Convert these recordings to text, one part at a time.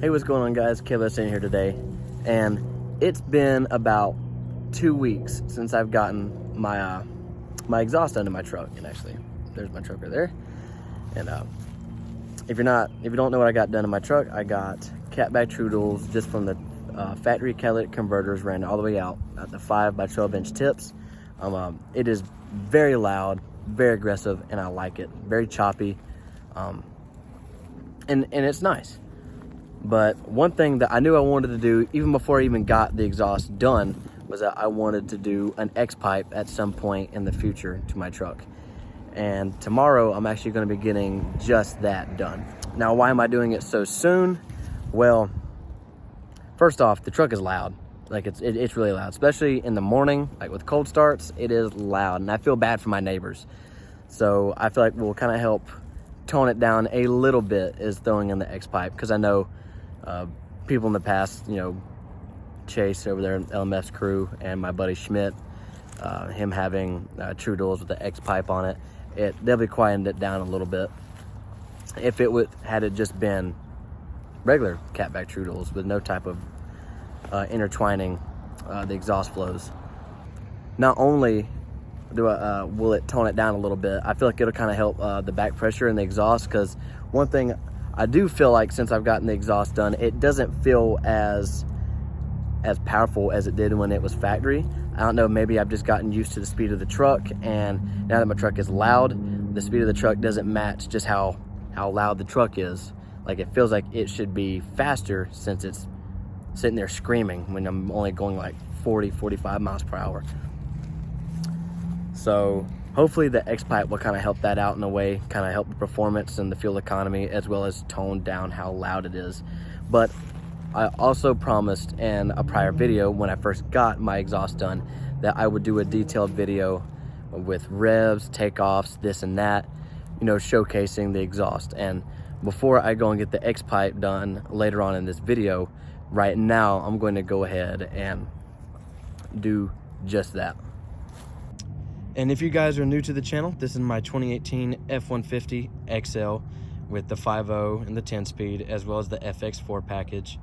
Hey, what's going on, guys? Kayla's in here today, and it's been about 2 weeks since I've gotten my my exhaust under my truck. And actually, there's my truck right there. And if you don't know what I got done in my truck, I got catback true tools just from the factory catalytic converters, ran all the way out at the 5 by 12 inch tips. It is very loud, very aggressive, and I like it. Very choppy, and it's nice. But one thing that I knew I wanted to do, even before I even got the exhaust done, was that I wanted to do an X-pipe at some point in the future to my truck. And tomorrow, I'm actually going to be getting just that done. Now, why am I doing it so soon? Well, first off, the truck is loud. Like, it's really loud, especially in the morning. Like with cold starts, it is loud, and I feel bad for my neighbors. So I feel like we'll kind of help tone it down a little bit is throwing in the X-pipe, because I know people in the past, Chase over there in LMS crew, and my buddy Schmidt, him having true tools with the X-pipe on it, it definitely quietened it down a little bit. If it had it just been regular catback true tools with no type of intertwining the exhaust flows, not only will it tone it down a little bit, I feel like it'll kind of help the back pressure in the exhaust, because one thing I do feel like since I've gotten the exhaust done, it doesn't feel as powerful as it did when it was factory. I don't know, maybe I've just gotten used to the speed of the truck, and now that my truck is loud, the speed of the truck doesn't match just how loud the truck is. Like, it feels like it should be faster since it's sitting there screaming when I'm only going like 40, 45 miles per hour. So hopefully the X-pipe will kind of help that out in a way, kind of help the performance and the fuel economy, as well as tone down how loud it is. But I also promised in a prior video when I first got my exhaust done that I would do a detailed video with revs, takeoffs, this and that, showcasing the exhaust. And before I go and get the X-pipe done later on in this video, right now I'm going to go ahead and do just that. And if you guys are new to the channel, this is my 2018 F-150 XL with the 5.0 and the 10-speed, as well as the FX4 package.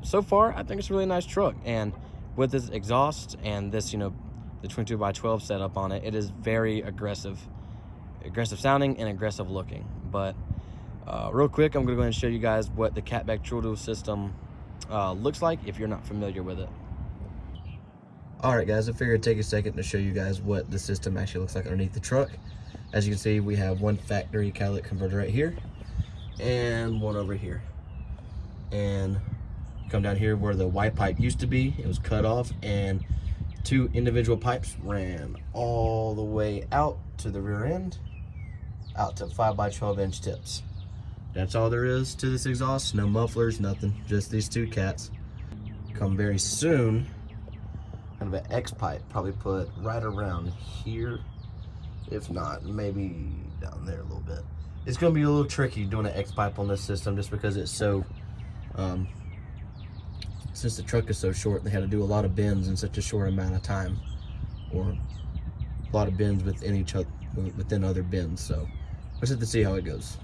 So far, I think it's a really nice truck. And with this exhaust and this, the 22 by 12 setup on it, it is very aggressive sounding and aggressive looking. But real quick, I'm gonna go ahead and show you guys what the catback true tool system looks like if you're not familiar with it. Alright guys, I figured it'd take a second to show you guys what the system actually looks like underneath the truck. As you can see, we have one factory catalytic converter right here and one over here. And come down here where the white pipe used to be, it was cut off, and 2 individual pipes ran all the way out to the rear end, out to 5 by 12 inch tips. That's all there is to this exhaust. No mufflers, nothing, just these 2 cats. Come very soon, kind of an X-pipe, probably put right around here, if not maybe down there a little bit. It's going to be a little tricky doing an X-pipe on this system, just because it's so since the truck is so short, they had to do a lot of bends in such a short amount of time, or a lot of bends within other bends. So let's have to see how it goes.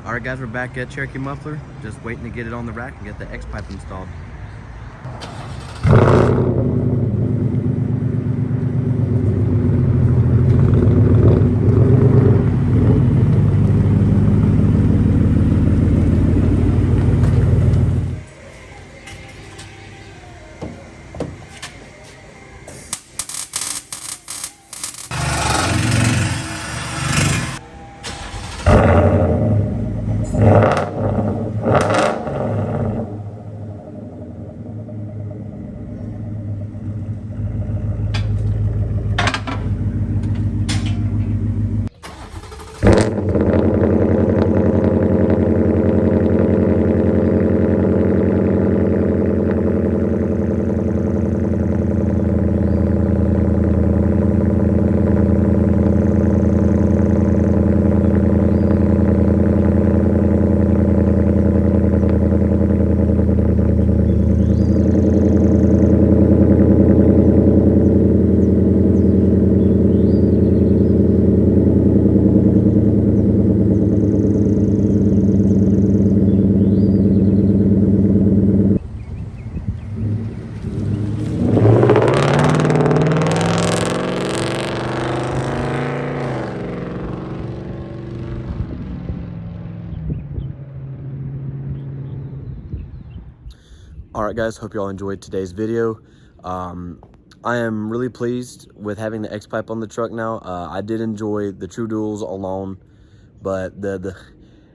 All right, guys, we're back at Cherokee Muffler, just waiting to get it on the rack and get the X-pipe installed. All right, guys, hope you all enjoyed today's video. I am really pleased with having the X-pipe on the truck now. I did enjoy the True Duals alone, but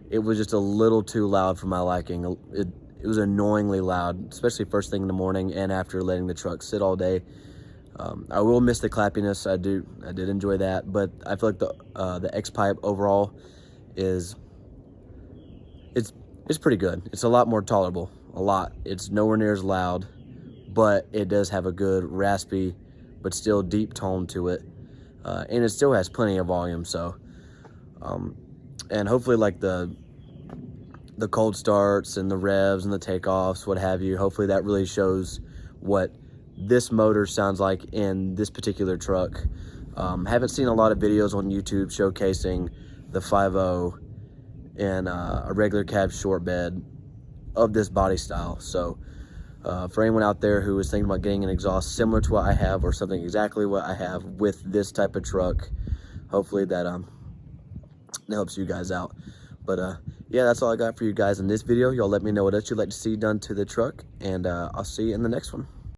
it was just a little too loud for my liking. It was annoyingly loud, especially first thing in the morning and after letting the truck sit all day. I will miss the clappiness. I did enjoy that, but I feel like the X-pipe overall it's pretty good. It's a lot more tolerable. A lot. It's nowhere near as loud, but it does have a good raspy but still deep tone to it, and it still has plenty of volume. So and hopefully, like the cold starts and the revs and the takeoffs, what have you, hopefully that really shows what this motor sounds like in this particular truck. Haven't seen a lot of videos on YouTube showcasing the 5.0 in a regular cab short bed of this body style. So for anyone out there who is thinking about getting an exhaust similar to what I have, or something exactly what I have with this type of truck, hopefully that helps you guys out. But yeah, that's all I got for you guys in this video. Y'all let me know what else you'd like to see done to the truck, and I'll see you in the next one.